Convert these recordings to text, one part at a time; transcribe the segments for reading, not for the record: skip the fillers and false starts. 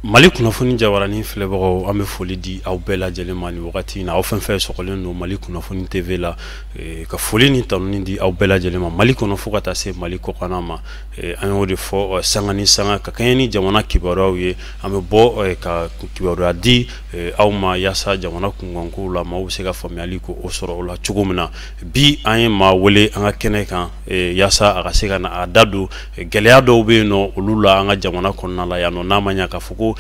Mali kunnafoni jawarani filɛbagaw an bɛ foli di aw bɛɛ lajɛlen ma ni wagati in na aw fɛn fɛn sɔgɔlen don Mali kunnafoni TV la ka foli ni tanuni di aw bɛɛ lajɛlen ma Mali kɔnɔ fo ka taa se Mali kɔkan ma an y'o de fɔ sanga ni sanga ka kɛɲɛ ni jamana kibaruyaw ye an bɛ bɔ ka kibaruya di aw ma yaasa jamana kunkankow la maaw bɛ se ka faamuyali ko o sɔrɔ o la cogo min na bi an ye maa wele an ka kɛnɛ kan yaasa a ka se ka na a da don gɛlɛya dɔw bɛ yen nɔ olu la an ka jamana kɔnɔna la yan nɔ n'a ma ɲɛ k'a fɔ ko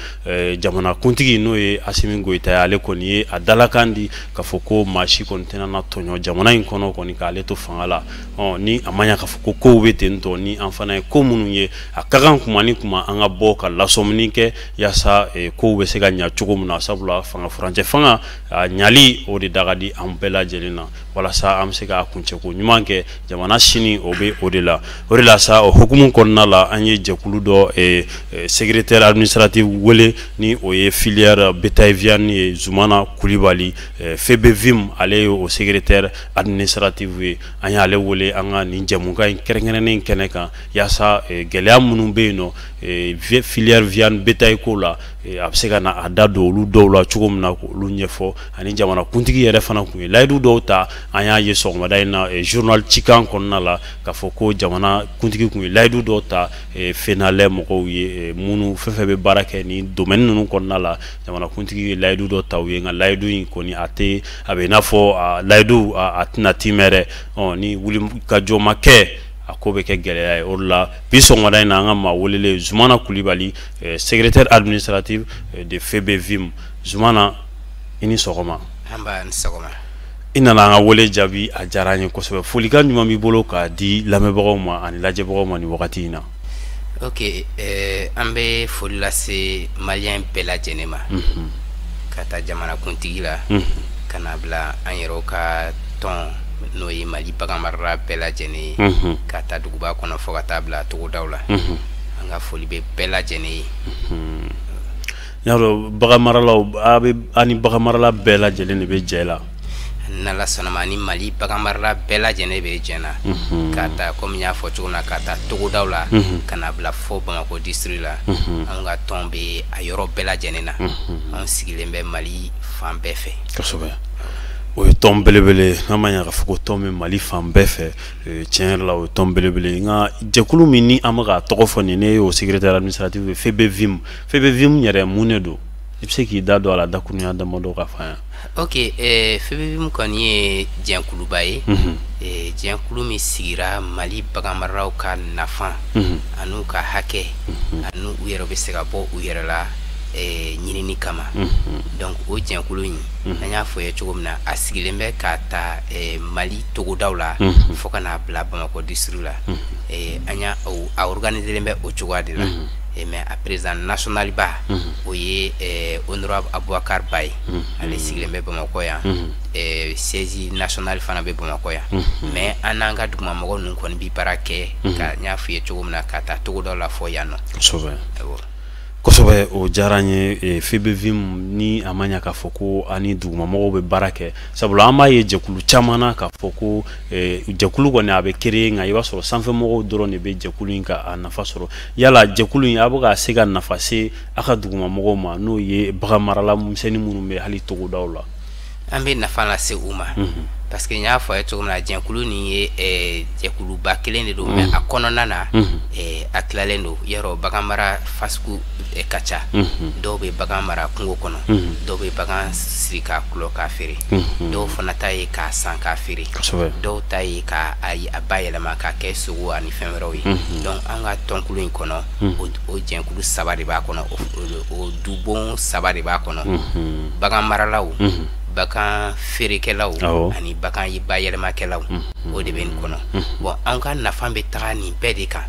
jamana kuntigi n'o ye Asimi Goyita ye ale kɔni ye a dalakan di k'a fɔ ko maa si kɔni tɛna na tɔɲɔ jamana in kɔnɔ kɔni k'ale to fanga la ni a ma ɲɛ k'a fɔ ko kow bɛ ten tɔ ni an fana ye ko minnu ye a ka kan kuma ni kuma an ka bɔ ka lasɔmini kɛ yaasa kow bɛ se ka ɲa cogo min na sabula fanga furancɛ fanga a ɲali o de da ka di an bɛɛ lajɛlen na walasa an bɛ se ka kuncɛko ɲuman kɛ jamana sini o bɛ o de la sa o hukumu kɔnɔna la an ye jɛkulu dɔ secrétaire administratif wele ni o ye filière bétail viande ye Zumana Kulibali FEBEVIM ale ye o secrétaire administratif ye an y'ale wele an ka nin jɛmukan in kɛrɛnkɛrɛnnen kɛnɛ kan yaasa gɛlɛya minnu bɛ yen nɔ filière viande bétail ko la a bɛ se ka na a da don olu dɔw la cogo min na k'olu ɲɛfɔ ani jamana kuntigi yɛrɛ fana kun ye layidu dɔw ta an y'a ye sɔgɔmada in na journal Cikan kɔnɔna la k'a fɔ ko jamana kuntigi kun ye layidu dɔw ta FENALE mɔgɔw ye minnu fɛn fɛn bɛ baara kɛ ni domaine ninnu kɔnɔna la jamana kuntigi ye layidu dɔ ta u ye nka layidu in kɔni a bɛ i n'a fɔ layidu a tɛna timɛ dɛ ni wuli ka jɔ ma kɛ a ko bɛ kɛ gɛlɛya ye o de la bi sɔgɔmada in na an ka maa welelen Zumana Kulibali secrétaire administratif de FEBEVIM Zumana i ni sɔgɔma. Ni sɔgɔma. I nana an ka wele jaabi a diyara an ye kosɛbɛ folikan ɲuman b'i bolo k'a di lamɛnbagaw ma ani lajɛbagaw ma ni wagati in na. Ok an bɛ foli lase maliyɛn bɛɛ lajɛlen ma ka taa jamana kuntigi la ka na bila an yɛrɛw ka tɔn n'o ye Mali bagan marala bɛɛ lajɛlen ye ka taa duguba kɔnɔ fo ka taa bila togodaw la an ka foli bɛ bɛɛ lajɛlen ye. Y'a dɔn bagan maralaw ani bagan marala bɛɛ lajɛlen de bɛ jɛ la. N'Ala sɔnna ma ni Mali bagan marala bɛɛ lajɛlen bɛ jɛ na ka taa komi n y'a fɔ cogo min na ka taa togodaw la ka na bila fo Bamako district la an ka tɔn bɛ a yɔrɔ bɛɛ lajɛlen na an sigilen bɛ Mali fan bɛɛ fɛ. Kosɛbɛ. O ye tɔn belebele n'a ma ɲɛ k'a fɔ ko tɔn bɛ Mali fan bɛɛ fɛ tiɲɛ yɛrɛ la o ye tɔn belebele nka jɛkulu min ni an bɛ k'a tɔgɔ fɔ nin ne ye o secrétaire administratif ye FEBEVIM yɛrɛ mun de don i bɛ se k'i da don a la dakurunya damadɔ ka fɔ an ye. Ok FEBEVIM kɔni ye jɛkuluba ye jɛkulu min sigira Mali bagan maralaw ka nafa an'u ka hakɛ ani u yɛrɛ bɛ se ka bɔ u yɛrɛ la ɲinini kama donc o jɛkulu in an y'a fɔ ye cogo min na a sigilen bɛ ka taa Mali togodaw la fo ka n'a bila Bamako district la an y'a a organiselen bɛ o cogoya de la mais a président national ba o ye honorable Aboubacar Ba ye ale sigilen bɛ Bamako yan siège national fana bɛ Bamako yan mais an n'an ka dugumamɔgɔw ninnu kɔni bi baara kɛ ka n y'a fɔ ye cogo min na ka taa togodaw la fo yan nɔ. Kosɛbɛ o diyara an ye FEBEVIM ni a ma ɲɛ k'a fɔ ko ani dugumamɔgɔw bɛ baara kɛ sabula an b'a ye jɛkulu caman na k'a fɔ ko jɛkulu kɔni a bɛ créer nka i b'a sɔrɔ sanfɛmɔgɔw dɔrɔn de bɛ jɛkulu in ka a nafa sɔrɔ yala jɛkulu in a bɛ ka se ka nafa se a ka dugumamɔgɔw ma n'o ye bagan marala misɛnnin minnu bɛ hali togodaw la. An bɛ nafa lase u ma parce que n y'a fɔ a ye cogo min na jɛkulu nin ye jɛkuluba kelen de don mais a kɔnɔna na a tilalen don yɔrɔ bagan mara fasugu ka ca dɔw bɛ bagan mara kungo kɔnɔ dɔw bɛ bagan siri k'a kulɔ k'a feere dɔw fana ta ye k'a san k'a feere dɔw ta ye k'a bayɛlɛma k'a kɛ sogo ani fɛn wɛrɛw ye donc an ka tɔnkulu in kɔnɔ o jɛkulu saba de b'a kɔnɔ o dubon saba de b'a kɔnɔ bagan maralaw bagan feerekɛlaw ani bagan bayɛlɛmakɛlaw o de bɛ nin kɔnɔ bon an ka nafa bɛ taga nin bɛɛ de kan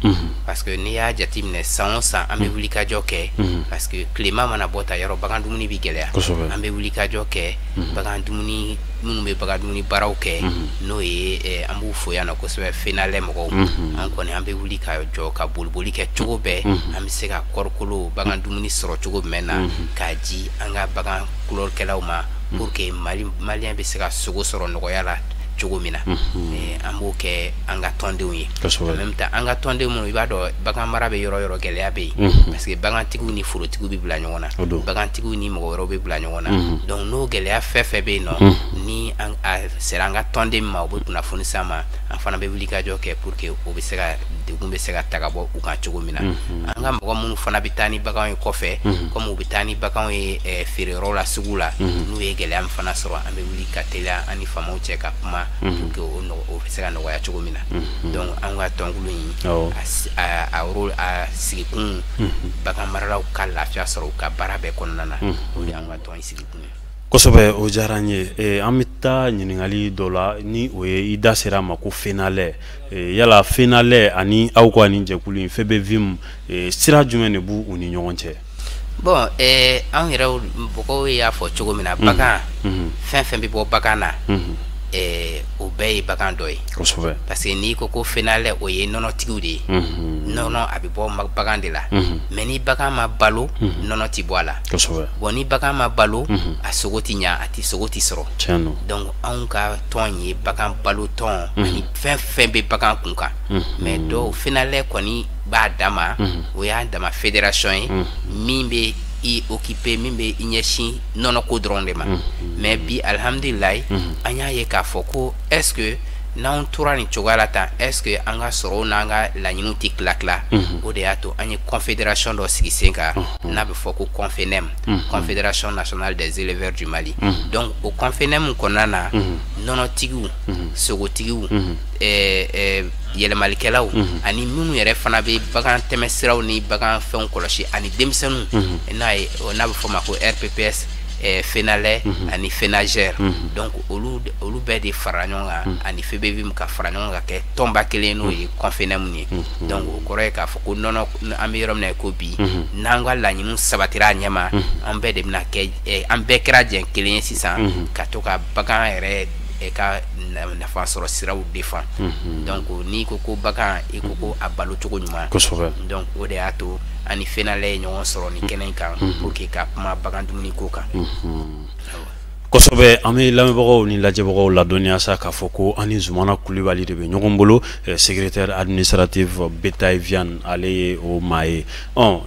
parce que n'i y'a jateminɛ san o san an bɛ wulikajɔ kɛ parce que tilema mana bɔ ta yɔrɔ bagan dumuni bɛ gɛlɛya an bɛ wulikajɔ kɛ bagan dumuni minnu bɛ bagan dumuni baaraw kɛ n'o ye an b'u fo yan nɔ kosɛbɛ FENALE mɔgɔw an kɔni an bɛ wuli ka jɔ ka boliboli kɛ cogo bɛɛ an bɛ se ka kɔɔrikolo bagan dumuni sɔrɔ cogo jumɛn na k'a di an ka bagan kulɔlikɛlaw ma pour que maliyɛn bɛ se ka sogo sɔrɔ nɔgɔya la cogo min na an b'o kɛ an ka tɔndenw ye en même temps an ka tɔndenw minnu i b'a dɔn bagan mara bɛ yɔrɔ yɔrɔ gɛlɛya bɛ yen parce que bagantigiw ni forotigiw bɛ bila ɲɔgɔn na bagantigiw ni mɔgɔ wɛrɛw bɛ bila ɲɔgɔn na donc n'o gɛlɛya fɛn fɛn bɛ yen nɔ ni a sera an ka tɔnden ma u bɛ kunnafoni s'an ma an fana bɛ wulikajɔ kɛ pour que o bɛ se ka degun bɛ se ka ta ka bɔ u kan cogo min na an ka mɔgɔ minnu fana bɛ taa ni baganw ye kɔfɛ comme u bɛ taa ni baganw ye feereyɔrɔ la sugu la n'u ye gɛlɛya min fana sɔrɔ an bɛ wuli ka teliya an ni faamaw cɛ ka kuma pour que o bɛ se ka nɔgɔya cogo min na donc an ka tɔnkulu in a sigikun bagan maralaw ka lafiya sɔrɔ u ka baara bɛɛ kɔnɔna na o de y'an ka tɔn in sigikun ye. Kosɛbɛ o diyara n ye an bɛ taa ɲininkali dɔ la ni o ye i da sera a ma ko FENALER yala FENALER ani aw ka nin jɛkulu in FEBEVIM sira jumɛn de b'u ni ɲɔgɔn cɛ. Bon an yɛrɛ mɔgɔw y'a fɔ cogo min na bagan fɛn fɛn bɛ bɔ bagan na o bɛɛ ye bagan dɔ ye kosɛbɛ parce que n'i ko FENALER o ye nɔnɔtigiw de ye nɔnɔ a bɛ bɔ bagan de la mais ni bagan ma balo nɔnɔ ti bɔ a la kosɛbɛ bon ni bagan ma balo a sogo ti ɲa a ti sogo ti sɔrɔ tiɲɛ donc anw ka tɔn ye bagan balo tɔn ani fɛn fɛn bɛ bagan kun kan mais dɔw FENALER kɔni b'a dama o y'a dama fédération ye min bɛ i occupé min bɛ i ɲɛsin nɔnɔko dɔrɔn de ma mais bi alhamdulilayi an y'a ye k'a fɔ ko est ce que n'an tora nin cogoya la tan est ce que an ka sɔrɔw n'an ka laɲiniw tɛ tila tila o de y'a to an ye confédération dɔ sigi sen kan n'a bɛ fɔ ko CONFENEM confédération nationale des éleveurs du Mali donc o CONFENEM kɔnɔna na nɔnɔtigiw sogotigiw yɛlɛmalikɛlaw ani minnu yɛrɛ fana bɛ bagan tɛmɛsiraw ni bagan fɛnw kɔlɔsi ani denmisɛnninw n'a bɛ fɔ ma ko RPPS FENALER ani FENAGER donc olu bɛɛ de fara ɲɔgɔn kan ani FEBEVIM ka fara ɲɔgɔn kan kɛ tɔnba kelen n'o ye CONFENEM ye donc o kɔrɔ ye k'a fɔ ko nɔnɔ an bɛ yɔrɔ min na ko bi n'an ka laɲiniw sabatira a ɲɛ ma an bɛɛ de bɛna kɛ an bɛɛ kɛra jɛn kelen ye sisan ka to ka bagan yɛrɛ ka nafa sɔrɔ siraw defan donc n'i ko ko bagan i ko ko a balo cogo ɲuman kosɛbɛ donc o de y'a to ani FENALER ye ɲɔgɔn sɔrɔ ni kɛnɛ kan pour que ka kuma bagan dumuni ko kan kosɛbɛ an bɛ lamɛnbagaw ni lajɛbagaw ladɔnniya sa k'a fɔ ko ani Zumana Kulibali de bɛ ɲɔgɔn bolo secrétaire administratif Betaille Viane ale ye o maa ye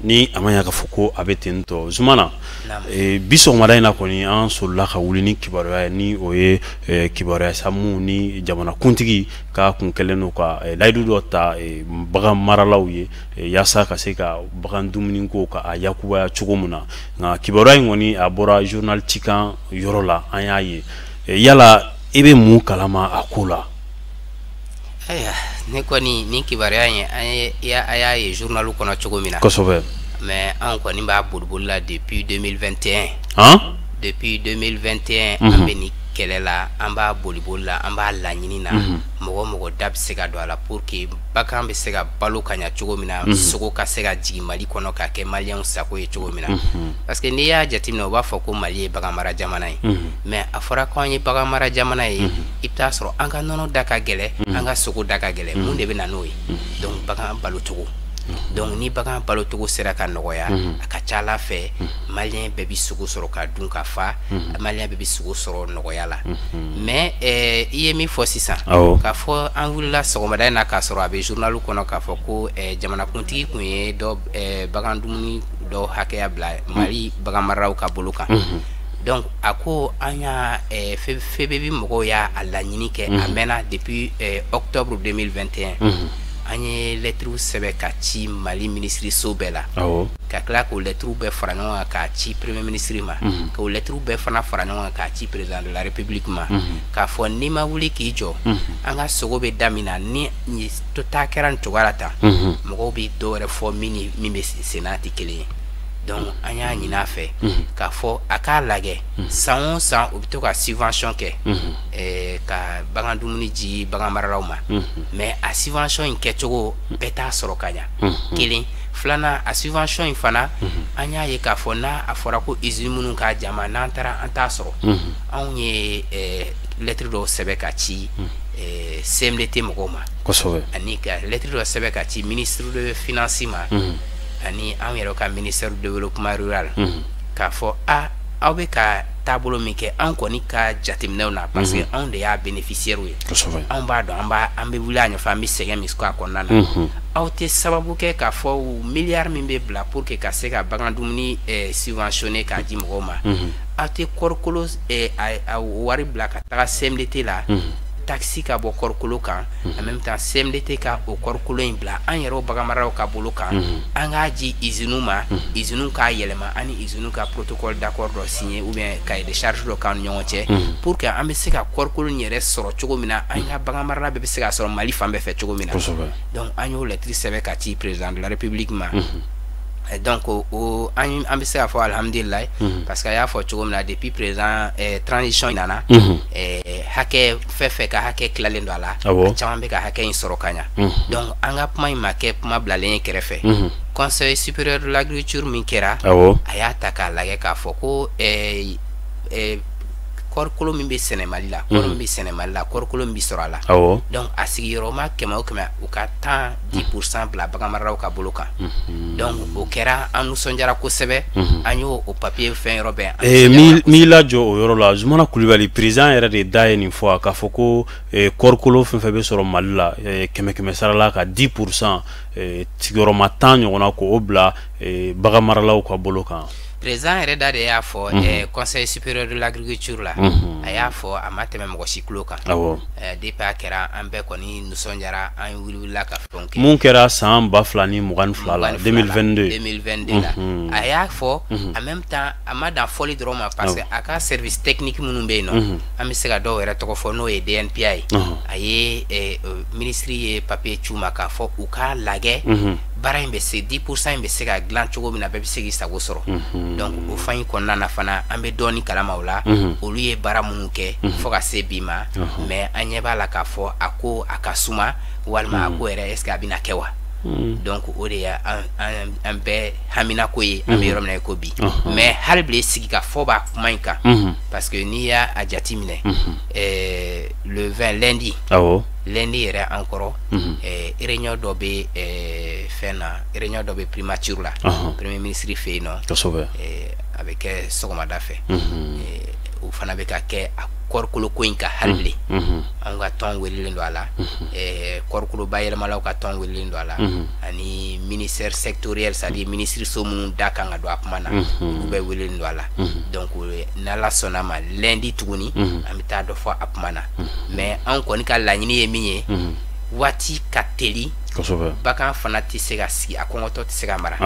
ni a ma ɲɛ k'a fɔ ko a bɛ ten tɔ Zumana bi sɔgɔmada in na kɔni an solila ka wuli ni kibaruya ye ni o ye kibaruya samu ni jamanakuntigi ka kun kɛlen don ka layidu dɔ ta bagan maralaw ye yaasa ka se ka bagan dumuni ko ka a yakubaya cogo min na nka kibaruya in kɔni a bɔra journal Cikan yɔrɔ la an y'a ye yala i bɛ mun kalama a ko la. Ayiwa ne kɔni ni kibaruya in a y'a ye journalu kɔnɔ cogo min na kosɛbɛ mais an kɔni b'a boliboli la depuis 2021 depuis 2021 an bɛ ni kɛlɛ la an b'a boliboli la an b'a laɲini na mɔgɔ da bɛ se ka don a la pour que bagan bɛ se ka balo ka ɲa cogo min na sogo ka se ka jigin Mali kɔnɔ k'a kɛ maliyɛnw sago ye cogo min na parce que n'i y'a jateminɛ u b'a fɔ ko Mali ye bagan mara jamana ye mais a fɔra k'anw ye bagan mara jamana ye i bɛ taa sɔrɔ an ka nɔnɔ da ka gɛlɛn an ka sogo da ka gɛlɛn mun de bɛ na n'o ye donc bagan balo cogo donc ni bagan balo cogo sera ka nɔgɔya a ka ca Ala fɛ maliyɛn bɛɛ bɛ sogo sɔrɔ ka dun ka fa maliyɛn bɛɛ bɛ sogo sɔrɔ nɔgɔya la mais i ye min fɔ sisan k'a fɔ an wulila sɔgɔmada in na k'a sɔrɔ a bɛ journalu kɔnɔ k'a fɔ ko jamanakuntigi kun ye bagan dumuni dɔ hakɛya bila Mali bagan maralaw ka bolo kan donc a ko an y'a FEBEVIM mɔgɔw y'a laɲini kɛ a mɛnna depuis octobre 2021 an ye lettres sɛbɛn ka ci Mali ministiriso bɛɛ la ka tila k'o lettres bɛɛ fara ɲɔgɔn kan k'a ci premier ministre ma k'o lettres bɛɛ fana fara ɲɔgɔn kan k'a ci président de la république ma k'a fɔ n'i ma wuli k'i jɔ an ka sogo bɛ damina ni to taa kɛra nin cogoya la tan mɔgɔw bɛ dɔ wɛrɛ fɔ min bɛ sen n'a tɛ kelen ye donc an y'a ɲini a fɛ k'a fɔ a k'a lajɛ san o san u bɛ to ka subvention kɛ ka bagan dumuni ji bagan maralaw ma mais a subvention in kɛcogo bɛɛ t'a sɔrɔ ka ɲa kelen filanan a subvention in fana an y'a ye k'a fɔ n'a a fɔra ko usine minnu k'a jama n'an taara an t'a sɔrɔ anw ye lettre dɔw sɛbɛn ka ci CMDT mɔgɔw ma kosɛbɛ ani ka lettre dɔ sɛbɛn ka ci ministre de finance ma ani an yɛrɛ ka ministère du développement rural k'a fɔ aw bɛ ka taabolo min kɛ an kɔni ka jateminɛw na parce que anw de y'a bénéficiaire ye anw b'a dɔn an bɛ wuli a ɲɛfɔ an bɛ sɛgɛn min k'a kɔnɔna na aw tɛ sababu kɛ k'a fɔ miliyari min bɛ bila pour que ka se ka bagan dumuni subventionner k'a di mɔgɔw ma aw tɛ kɔɔrikolo a wari bila ka taga CMDT la taxi ka bɔ kɔɔrikolo kan en même temps CMDT ka o kɔɔrikolo in bila an yɛrɛw baganmaraw ka bolo kan an k'a di usines ma usines k'a yɛlɛma ani usines ka protocole d'accord dɔ signé ou bien cahier de charge dɔ k'an ni ɲɔgɔn cɛ pour que an bɛ se ka kɔɔrikolo in yɛrɛ sɔrɔ cogo min na an ka baganmarala bɛɛ bɛ se ka sɔrɔ Mali fan bɛɛ fɛ cogo min na donc an y'o lettre sɛbɛn ka ci président de la République ma donc an bɛ se ka fɔ alhamdulilayi parce que a y'a fɔ cogo min na depuis président transition nana hakɛ fɛn fɛn ka hakɛ tilalen don a la a caman bɛ ka hakɛ in sɔrɔ ka ɲa donc an ka kuma in ma kɛ kuma bilalen ye kɛrɛfɛ conseil supérieur de l'agriculture min kɛra a y'a ta k'a lajɛ k'a fɔ ko kɔɔrikolo min bɛ sɛnɛ Mali la kɔɔri min bɛ sɛnɛ Mali la kɔɔrikolo min bɛ sɔrɔ a la donc a sigiyɔrɔma 100 o 100 u ka 10% bila baganmaralaw ka bolo kan donc o kɛra an nisɔndiyara kosɛbɛ an y'o papier fɛn yɔrɔ bɛɛ n'i lajɔ o yɔrɔ la Zumana Kulibali président yɛrɛ de da ye nin fɔ k'a fɔ ko kɔɔrikolo fɛn fɛn bɛ sɔrɔ Mali la 100 sara la ka 10% sigiyɔrɔma 10 ɲɔgɔnna k'o bila baganmaralaw ka bolo kan président yɛrɛ da de y'a fɔ conseil supérieur de l'agriculture la a y'a fɔ a ma tɛmɛ mɔgɔ si tulo kan depuis a kɛra an bɛɛ kɔni nisɔndiyara an wulila ka fɛnw kɛ mun kɛra san 2022 la 2022 la a y'a fɔ en même temps a ma dan fɔli dɔrɔn ma parce que a ka service technique minnu bɛ yen nɔ an bɛ se ka dɔw yɛrɛ tɔgɔ fɔ n'o ye DNPA ye a ye ministre ye papier ci u ma k'a fɔ u k'a lajɛ baara in bɛ se 10% in bɛ se ka dilan cogo min na bɛɛ bɛ se k'i sago sɔrɔ donc o fan in kɔnɔna na fana an bɛ dɔɔni kalama o la olu ye baara minnu kɛ fo ka se bi ma mais an ɲɛ b'a la k'a fɔ a ko a ka suma walima a ko yɛrɛ est ce que a bɛna kɛ wa donc o de ye an bɛɛ haminako ye an bɛ yɔrɔ min na i ko bi mais hali bi sigi ka fɔ b'a kuma in kan parce que n'i y'a jate minɛ le 20 lundi yɛrɛ an kɔrɔ réunion dɔ bɛ fɛn na réunion dɔ bɛ primature la premier ministre fɛ yen nɔ a bɛ kɛ sɔgɔmada fɛ o fana bɛ ka kɛ a kɔɔrikolo ko in ka hali an ka tɔn welilen don a la kɔɔrikolo bayɛlɛmalaw ka tɔn welilen don a la ani ministère sectoriel c'est à dire ministre so minnu da kan ka don a kuma na olu bɛɛ welilen don a la donc n'ala sɔnna ma lundi tuguni an bɛ taa dɔ fɔ a kuma na mais an kɔni ka laɲini ye min ye waati ka teli bagan fana tɛ se ka sigi a kɔngɔtɔ tɛ se ka mara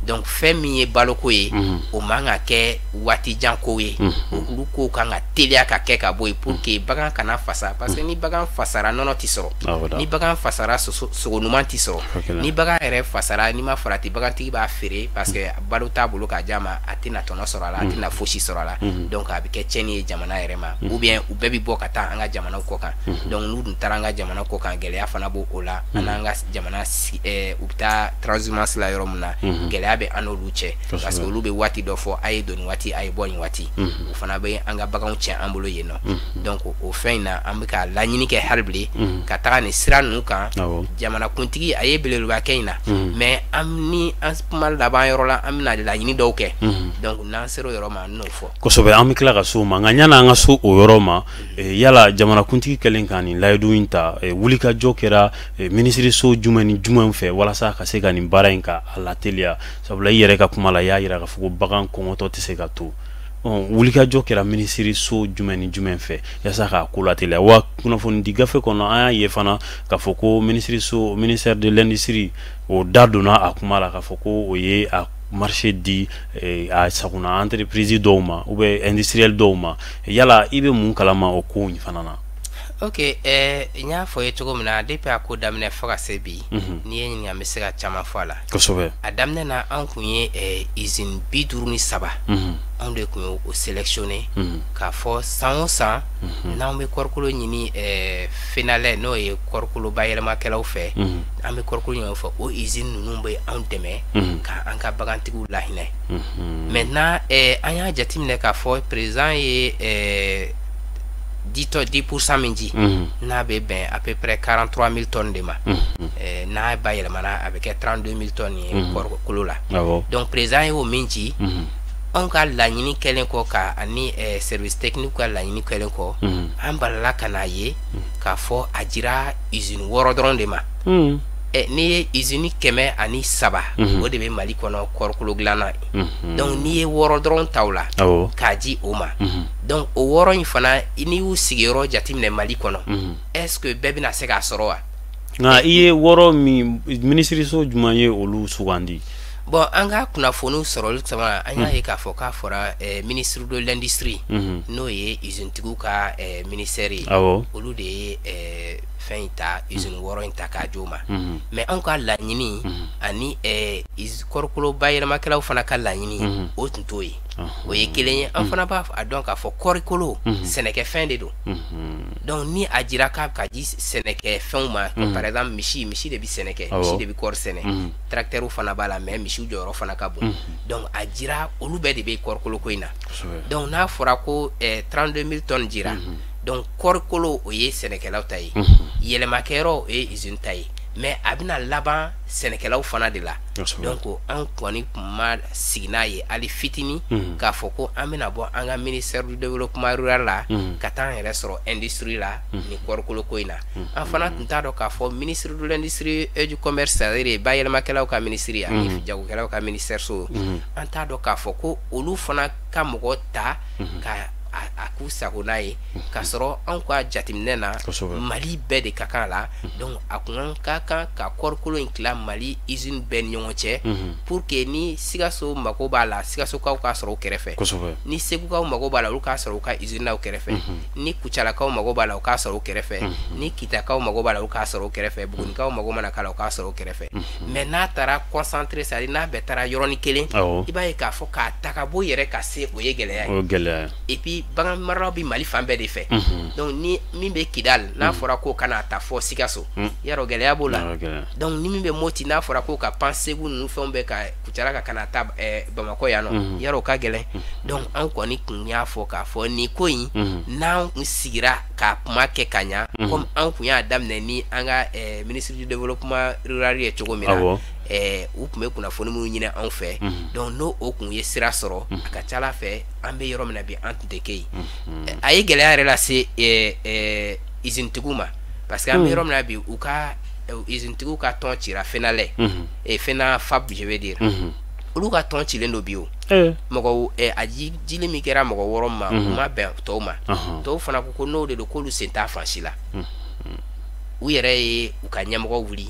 donc fɛn min ye baloko ye o man ka kɛ waati jan ko ye olu ko kan ka teliya ka kɛ ka bɔ yen pour que bagan kana fasa parce que ni bagan fasara nɔnɔ tɛ sɔrɔ ni bagan fasara sogo ɲuman tɛ sɔrɔ ni bagan yɛrɛ fasara ni ma farati bagantigi b'a feere parce que balo t'a bolo k'a d'a ma a tɛna tɔnɔ sɔrɔ a la a tɛna fosi sɔrɔ a la donc a bɛ kɛ tiɲɛni ye jamana yɛrɛ ma ou bien u bɛɛ bɛ bɔ ka taa an ka jamanaw kɔ kan donc n'u dun taara an ka jamana kɔ kan gɛlɛya fana b'o o la an n'an ka jamana u bɛ taa transhumance la yɔrɔ min na gɛlɛya bɛ an n'olu cɛ parce que olu bɛ waati dɔ fɔ a ye don nin waati a ye bɔ nin waati o fana bɛ an ka baganw tiɲɛ an bolo yen nɔ donc o fɛn in na an bɛ ka laɲini kɛ hali bi ka taga nin sira ninnu kan jamanakuntigi a ye belebeleba kɛ in na mais ni an kuma laban yɔrɔ la an bɛna laɲini dɔw kɛ donc n'an sera o yɔrɔ ma an n'o fɔ kosɛbɛ an bɛ tila ka so ma nka yan'an ka so o yɔrɔ ma yala jamanakuntigi kɛlen ka nin layidu in ta wulikajɔ kɛra minisiriso jumɛn ni jumɛn fɛ walasa ka se ka nin baara in ka a lateliya sabula i yɛrɛ ka kuma la i y'a jira k'a fɔ ko bagan kɔngɔtɔ tɛ se ka to wulikajɔ kɛra minisiriso jumɛn ni jumɛn fɛ yasa k'a ko lateliya wa kunnafoni di gafe kɔnɔ an y'a ye fana k'a fɔ ko ministère de l'industrie o da donna a kuma la k'a fɔ ko o ye a marché di a sagona entreprise dɔw ma ou bien industriel dɔw ma yala i bɛ mun kalama o ko in fana na ok n y'a fɔ ye cogo min na depuis a ko daminɛ fo ka se bi n'i ye ɲininka n bɛ se ka caman fɔ a la kosɛbɛ a daminɛ na an kun ye usine 53 anw de kun ye o sélectionné k'a fɔ san o san n'anw bɛ kɔɔrikolo ɲini FENALER n'o ye kɔɔrikolo bayɛlɛmakɛlaw fɛ an bɛ kɔɔrikolo ɲini fɔ o usine ninnu bɛ anw dɛmɛ ka an ka bagantigiw lahinɛ maintenant an y'a jateminɛ k'a fɔ président ye 10% min di n'a bɛ bɛn à peu près 43 000 tonnes de ma n'a bayɛlɛmana a bɛ kɛ 32 000 tonnes ye kɔɔrikolo la donc président ye o min di on ka laɲini kelen kɔ ka ani service technique ka laɲini kelen kɔ an balala ka na ye k'a fɔ a jira usine 6 dɔrɔn de ma n'i ye usine 107 o de bɛ Mali kɔnɔ kɔɔrikolo dilanna donc n'i ye 6 dɔrɔn ta o la k'a di o ma donc o 6 in fana n'i y'u sigiyɔrɔ jateminɛ Mali kɔnɔ est-ce que bɛɛ bɛna se k'a sɔrɔ wa nka i ye 6 min minisiriso jumɛn ye olu sugandi bon an ka kunnafoniw sɔrɔli caman an y'a ye k'a fɔ k'a fɔra ministre de l'industrie n'o ye usine tigiw ka ministère ye olu de ye fɛn in ta usine 6 in ta k'a jo ma mais an ka laɲini ani kɔɔrikolo bayɛlɛmakɛlaw fana ka laɲini o tun t'o ye o ye kelen ye an fana b'a dɔn k'a fɔ kɔɔrikolo sɛnɛkɛfɛn de don donc ni a jira k'a bɛ ka di sɛnɛkɛfɛnw ma par exemple misi de bɛ sɛnɛkɛ misi de bɛ kɔɔri sɛnɛ tracteur fana b'a la mais misiw jɔyɔrɔ fana ka bon donc a jira olu bɛɛ de bɛ kɔɔrikolo ko in na donc n'a fɔra ko 32 000 tonnes jira donc kɔɔrikolo o ye sɛnɛkɛlaw ta ye yɛlɛmakɛyɔrɔ o ye usine ta ye mais a bɛna laban sɛnɛkɛlaw fana de la donc an kɔni tun ma sigi n'a ye hali fitini k'a fɔ ko an bɛna bɔ an ka ministère du développement rural la ka taa an yɛrɛ sɔrɔ industrie la ni kɔɔrikolo ko in na an fana tun t'a dɔn k'a fɔ ministre de l'industrie et du commerce c'est-à-dire bayɛlɛmakɛlaw ka ministre ani jagokɛlaw ka ministère so an t'a dɔn k'a fɔ ko olu fana ka mɔgɔ ta ka a k'u sago n'a ye k'a sɔrɔ anw ka jateminɛ na Mali bɛɛ de ka kan la donc a kun ka kan ka kɔɔrikolo in tila Mali usine bɛɛ ni ɲɔgɔn cɛ pour que ni Sikaso mago b'a la Sikasokaw k'a sɔrɔ u kɛrɛfɛ ni Segukaw mago b'a la olu k'a sɔrɔ u ka usine naw kɛrɛfɛ ni Kucalakaw mago b'a la u k'a sɔrɔ u kɛrɛfɛ ni Kitakaw mago b'a la u k'a sɔrɔ u kɛrɛfɛ Bugunikaw mago mana k'a la u k'a sɔrɔ u kɛrɛfɛ mais n'a taara concentré c'est-à-dire n'a bɛɛ taara yɔrɔnin kelen i b'a ye k'a fɔ k'a ta ka bɔ yɛrɛ ka se o ye gɛlɛya ye et puis bagan maralaw bi Mali fan bɛɛ de fɛ donc ni min bɛ Kidal n'a fɔra ko kana ta fɔ Sikaso yarɔ gɛlɛya b'o la donc ni min bɛ Moti n'a fɔra ko ka pan Segu ninnu fɛnw bɛɛ ka Kucala ka kana ta Bamakɔ yan nɔ yarɔ ka gɛlɛn donc an kɔni kun y'a fɔ k'a fɔ nin ko in n'an kun sigira k'a kuma kɛ ka ɲa comme an kun y'a daminɛ ni an ka ministre du développement rural ye cogo min na u kun bɛ kunnafoni minnu ɲini anw fɛ donc n'o o kun ye sira sɔrɔ a ka ca Ala fɛ an bɛ yɔrɔ min na bi an tun tɛ kɛ yen a ye gɛlɛya yɛrɛ lase usine tigiw ma parce que an bɛ yɔrɔ min na bi u ka usine tigiw ka tɔn cira Fenalɛ Fena Fab je veux dire olu ka tɔn cilen do bi o mɔgɔ a jili min kɛra mɔgɔ 6 ma u ma bɛn tɔw ma tɔw fana ko n'o de don k'olu sen t'a fansi la u yɛrɛ ye u ka ɲɛmɔgɔ wuli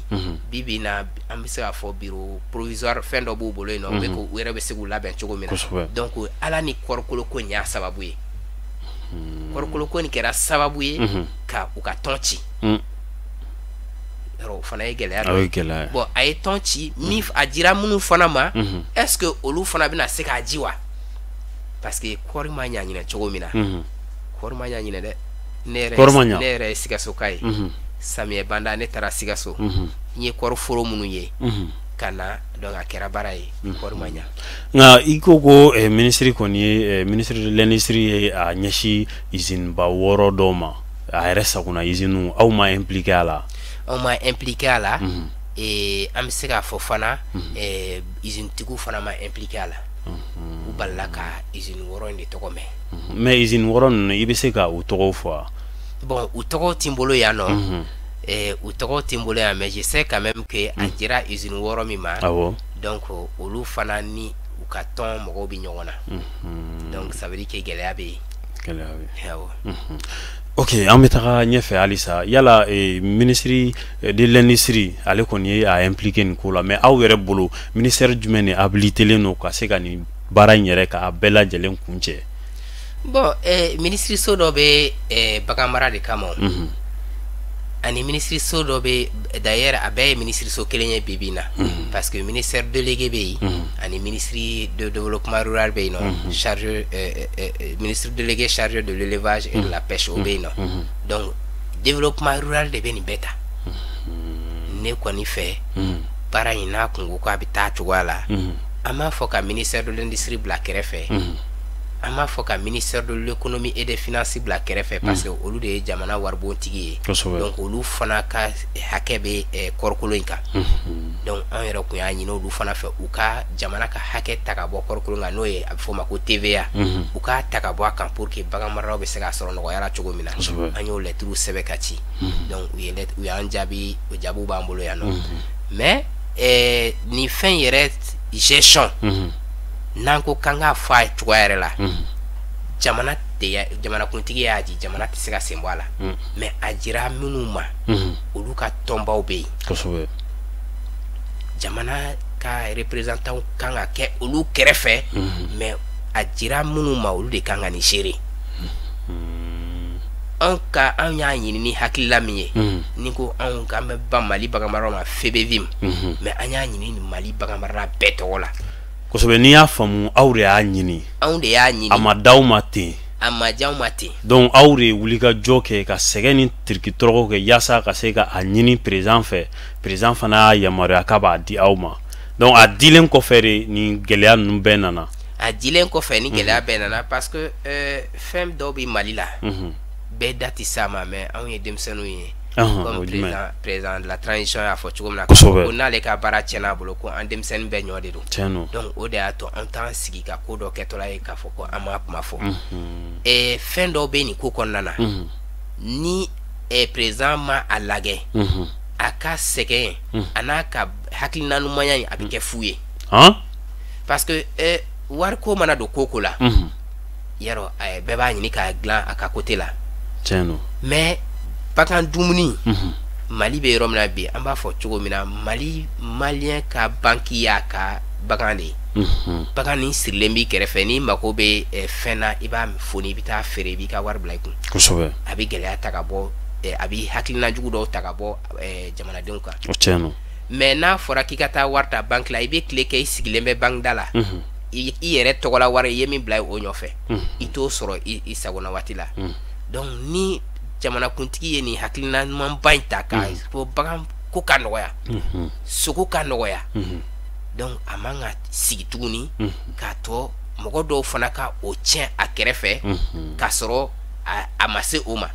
bibi na an bɛ se k'a fɔ bureau provisoire fɛn dɔ b'u bolo yen nɔ u yɛrɛ bɛ se k'u labɛn cogo min na donc Ala ni kɔɔrikolo ko in y'a sababu ye kɔɔrikolo ko in kɛra sababu ye ka u ka tɔn ci o fana ye gɛlɛya dɔ ye bon a ye tɔn ci min a dira minnu fana ma est-ce que olu fana bɛna se k'a ji wa parce que kɔɔri ma ɲa ɲinɛ cogo min na kɔɔri ma ɲa ɲinɛ dɛ ne yɛrɛ ye Sikasoka ye samiyɛ banda ne taara Sikaso n ye kɔɔri foro minnu ye ka na donc a kɛra baara ye kɔɔri ma ɲa nka i ko ko ministre kɔni ye ministre de l'industrie ye a ɲɛsin usine ba 6 dɔw ma a yɛrɛ sagona usine aw ma impliqué a la aw ma impliqué a la an bɛ se k'a fɔ fana usine tigiw fana ma impliqué a la u balila ka usine 6 in de tɔgɔ mɛn mais usine 6 ninnu i bɛ se ka u tɔgɔw fɔ bon u tɔgɔw tɛ n bolo yan nɔ u tɔgɔw tɛ n bolo yan mais je sais quand même que a dira usine 6 min ma donc olu fana ni u ka tɔn mɔgɔw bɛ ɲɔgɔn na donc ça veut dire que gɛlɛya bɛ yen ok an bɛ taga ɲɛfɛ halisa yala ministre de l'industrie ale kɔni ye a impliqué nin ko la mais aw yɛrɛ bolo ministère jumɛn de habilitelen don ka se ka nin baara in yɛrɛ k'a bɛɛ lajɛlen kun cɛ bon ministre so dɔ bɛ bagan mara de kama ani ministre so dɔ bɛ d'ailleurs a bɛɛ ye ministre so kelen ye bibi na parce que ministère délégué bɛ yen ani ministre de développement rural bɛ yen nɔ chargé ministre délégué chargé de l'élevage et de la pêche o bɛ yen nɔ donc développement rural de bɛ nin bɛɛ ta ne kɔni fɛ baara in n'a kun ko k'a bɛ taa cogoya la an b'a fɔ ka ministère de l'industrie bila kɛrɛfɛ an b'a fɔ ka ministère de l'économie et des finances bila kɛrɛfɛ parce que olu de ye jamana waribɔntigi ye donc olu fana ka hakɛ bɛ kɔrikolo in kan donc an yɛrɛ kun y'a ɲini olu fana fɛ u ka jamana ka hakɛ ta ka bɔ kɔrikolo kan n'o ye a bɛ fɔ o ma ko TVA u k'a ta ka bɔ a kan pour que bagan maralaw bɛ se k'a sɔrɔ nɔgɔya la cogo min na an y'o lɛtiriw sɛbɛn ka ci donc u y'an jaabi o jaabiw b'an bolo yan nɔ mais nin fɛn yɛrɛ gestion n'an ko kan k'a fɔ a ye cogoya yɛrɛ la jamanakuntigi y'a di jamana tɛ se ka sen bɔ a la mais a jira minnu ma olu ka tɔnbaw bɛ yen jamana ka représentant kan ka kɛ olu kɛrɛfɛ mais a jira minnu ma olu de kan ka nin gérer an y'a ɲini ni hakilila min ye ni ko an bɛ ban Mali baganmaraw ma FEBEVIM mais an y'a ɲini ni Mali baganmarala bɛɛ tɔgɔ la kosɛbɛ n'i y'a faamu aw de y'a ɲini anw de y'a ɲini a ma d'aw ma ten a ma diya anw ma ten donc aw de wuli ka jɔ kɛ ka sɛgɛn ni tirikitɔrɔgɔ kɛ yaasa ka se ka a ɲini président fɛ président fana y'a yamaruya k'a b'a di aw ma donc a dilen kɔfɛ de ni gɛlɛya ninnu bɛɛ nana a dilen kɔfɛ ni gɛlɛya bɛɛ nana parce que fɛn dɔw bɛ Mali la bɛɛ da tɛ s'a ma mais anw ye denmisɛnninw ye comme président de la transition y'a fɔ cogo min na ko n'ale ka baara tiɲɛna a bolo ko an denmisɛnnin bɛɛ ɲɔ de don donc o de y'a to an t'an sigi ka ko dɔ kɛtɔla ye k'a fɔ ko an m'a kuma fɔ fɛn dɔw bɛ nin ko kɔnɔna na ni président ma a lajɛ a ka sɛgɛn a n'a ka hakilina ɲumanya in a bɛ kɛ fu ye parce que wariko mana don ko la yarɔ bɛɛ b'a ɲini k'a dilan a ka côté la mais bagan dumuni Mali bɛ yɔrɔ min na bi an b'a fɔ cogo min na Mali malien ka banki y'a ka bagan de ye bagan nin sirilen b'i kɛrɛfɛ n'i mago bɛ fɛn na i b'a foni i bɛ taa feere i b'i ka wari bila i kun a bɛ gɛlɛya ta ka bɔ a bɛ hakilina jugu dɔw ta ka bɔ jamanadenw kan mais n'a fɔra k'i ka taa wari ta banki la i bɛ tile kɛ i sigilen bɛ banki da la i yɛrɛ tɔgɔla wari i ye min bila o ɲɔfɛ i t'o sɔrɔ i sagona waati la donc ni jamanakuntigi ye nin hakilina ɲumanba in ta k'a fɔ bagan ko ka nɔgɔya sogo ka nɔgɔya donc a man ka sigi tuguni k'a tɔ mɔgɔ dɔw fana ka o tiɲɛ a kɛrɛfɛ k'a sɔrɔ a ma se o ma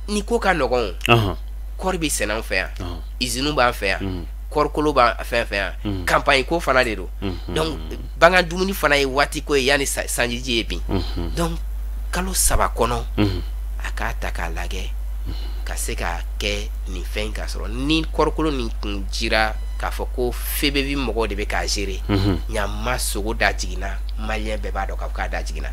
ni ko ka nɔgɔn kɔɔri bɛ sɛnɛ an fɛ yan usine b'an fɛ yan kɔɔrikolo b'an fɛn fɛn yan campagne ko fana de don donc bagan dumuni fana ye waati ko ye yanni sanjiji ye bin donc kalo 3 kɔnɔ a k'a ta k'a lajɛ ka se ka kɛ nin fɛn ka sɔrɔ ni kɔrikolo nin kun jira k'a fɔ ko FEBEVIM mɔgɔw de bɛ k'a gérer ɲama sogo da jiginna malien bɛɛ b'a dɔn k'a fɔ k'a da jiginna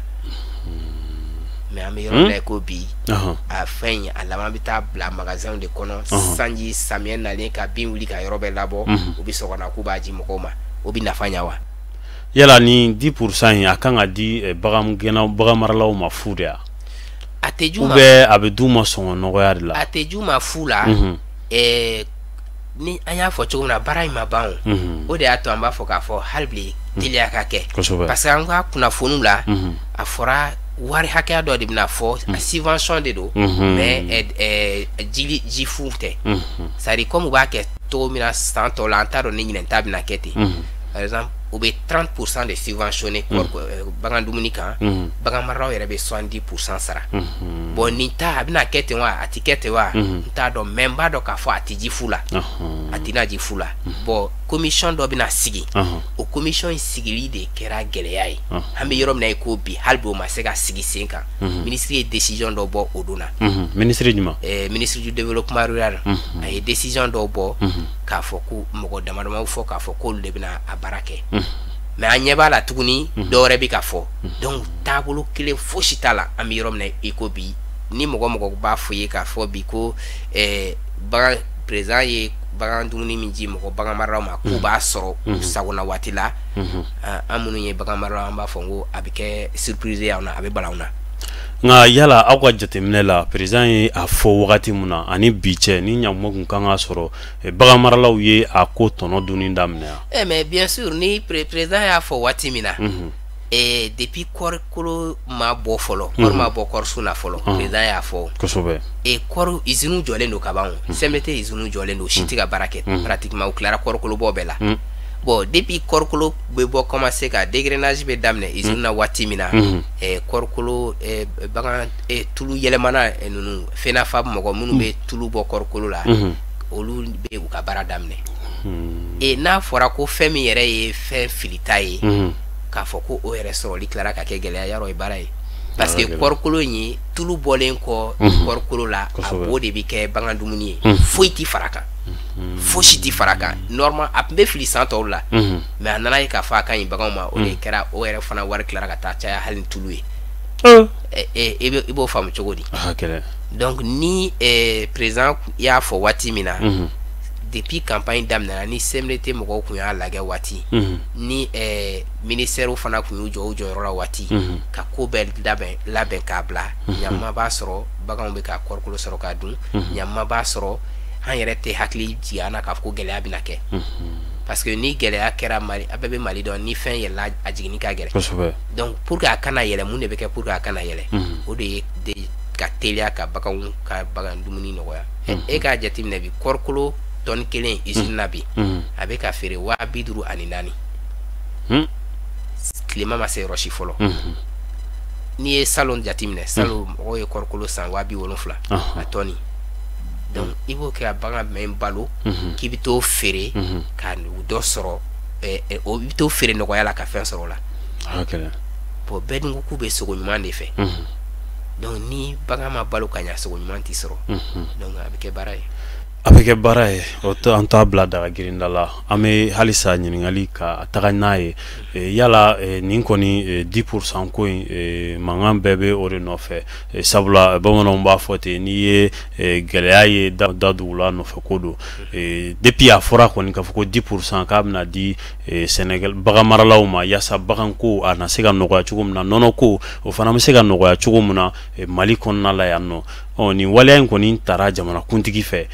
mais an bɛ yɔrɔ min na ko bi a fɛn a laban bɛ taa bila magasin de kɔnɔ sanji samiyɛ nalen ka bin wuli ka yɔrɔ bɛɛ labɔ u bɛ sɔgɔna k'u b'a di mɔgɔw ma o bɛ nafa ɲa wa yala ni 10% in a kan ka di bagan maralaw ma fu de ya a tɛ ju ma a bɛ d'u ma sɔngɔ nɔgɔya de la a tɛ ju ma fu la ni an y'a fɔ cogo min na baara in ma ban o de y'a to an b'a fɔ k'a fɔ hali bi teliya ka kɛ parce que an ka kunnafoniw la a fɔra wari hakɛya dɔ de bɛna fɔ a subvention de don mais ji fu tɛ c'est à dire comme u b'a kɛ cogo min na san tɔw la an t'a dɔn ni ɲinɛ ta bɛna kɛ ten par exemple u bɛ 30% de subventionné bagan dumuni kan bagan maralaw yɛrɛ bɛ 70% sara bon nin ta a bɛna kɛ ten wa a tɛ kɛ ten wa n t'a dɔn mais n b'a dɔn k'a fɔ a tɛ ji fu la a tɛna ji fu la bon commission dɔ bɛna sigi o commission in sigili de kɛra gɛlɛya ye an bɛ yɔrɔ min na i ko bi hali bi o ma se ka sigi sen kan ministre ye décision dɔ bɔ o don na ministre jumɛn ministre du développement rural a ye décision dɔ bɔ k'a fɔ ko mɔgɔ damadamaw fɔ k'a fɔ k'olu de bɛna a baara kɛ mais an ɲɛ b'a la tuguni dɔwɛrɛ bɛ ka fɔ donc taabolo kelen fosi t'a la an bɛ yɔrɔ min na i ko bi ni mɔgɔ b'a fɔ ye k'a fɔ bi ko bagan président ye bagan dumuni min ji mɔgɔ bagan maralaw ma k'u b'a sɔrɔ u sagona waati la an minnu ye bagan maralaw an b'a fɔ ko a bɛ kɛ surprise ye anw na a bɛ bala anw na nka yala aw ka jateminɛ la président ye a fɔ wagati min na ani bi cɛ ni ɲankuma kun kan ka sɔrɔ bagan maralaw ye a ko tɔnɔ dunni daminɛ yan mais bien sûr ni président y'a fɔ waati min na depuis kɔrikolo ma bɔ fɔlɔ kɔri ma bɔ kɔrisun na fɔlɔ président y'a fɔ kosɛbɛ kɔri usine jɔlen don ka ban CMDT usine jɔlen don si tɛ ka baara kɛ pratiquement u tilara kɔrikolo bɔ bɛɛ la bon depuis kɔrikolo bɛ bɔ commencer ka dégrenage bɛ daminɛ usine na waati min na kɔrikolo bagan tulu yɛlɛmana ninnu FENAFAP mɔgɔ minnu bɛ tulu bɔ kɔrikolo la olu bɛ u ka baara daminɛ n'a fɔra ko fɛn min yɛrɛ ye fɛn filita ye k'a fɔ ko o yɛrɛ sɔrɔli tilara ka kɛ gɛlɛya yɔrɔ ye baara ye parce que kɔrikolo in ye tulu bɔlen kɔ kɔrikolo la a bo de bɛ kɛ bagan dumuni ye foyi ti fara kan fosi ti fara kan normal a tun bɛ fili san tɔw la mais a nana ye k'a fɔ a ka ɲi baganw ma o de kɛra o yɛrɛ fana wari tilara ka taa caya hali ni tulu ye i b'o faamu cogo di donc ni président y'a fɔ waati min na depuis campagne daminɛna ni CMDT mɔgɔw kun y'a lagɛ waati ni ministère fana kun y'u jɔ u jɔyɔrɔ la waati ka ko bɛɛ labɛn k'a bila ɲama b'a sɔrɔ baganw bɛ ka kɔrikolo sɔrɔ k'a dun ɲama b'a sɔrɔ an yɛrɛ tɛ hakili jigin an na k'a fɔ ko gɛlɛya bɛna kɛ parce que ni gɛlɛya kɛra Mali a bɛɛ bɛ Mali dɔn ni fɛn yɛlɛla a jiginni ka gɛlɛn donc pour que a kana yɛlɛ mun de bɛ kɛ pour que a kana yɛlɛ o de ye ka teliya ka baganw ka bagan dumuni nɔgɔya e k'a jateminɛ bi kɔrikolo tonne kelen usine na bi a bɛ ka feere 54 tilema ma se yɔrɔ si fɔlɔ n'i ye salon jateminɛ salon mɔgɔw ye kɔrikolo san 70 a tɔni donc i b'o kɛ ka bagan jumɛn balo k'i bɛ t'o feere ka dɔ sɔrɔ o bɛ t'o feere nɔgɔya la ka fɛn sɔrɔ o la bon bɛɛ dun ko k'u bɛ sogo ɲuman de fɛ donc ni bagan ma balo ka ɲa sogo ɲuman t'i sɔrɔ donc a bɛ kɛ baara ye a bɛ kɛ baara ye o an t'a bila daga girinda la an bɛ halisa ɲininkali ka taga n'a ye yala nin kɔni 10% ko in mankan bɛɛ bɛ o de nɔfɛ sabula bamananw b'a fɔ ten n'i ye gɛlɛya ye da dugula nɔfɛ ko don depuis a fɔra kɔni k'a fɔ ko 10% k'a bɛna di Sénégal bagan maralaw ma yaasa bagan ko a na se ka nɔgɔya cogo min na nɔnɔ ko o fana bɛ se ka nɔgɔya cogo min na Mali kɔnɔna la yan nɔ nin waleya in kɔni taara jamana kuntigi fɛ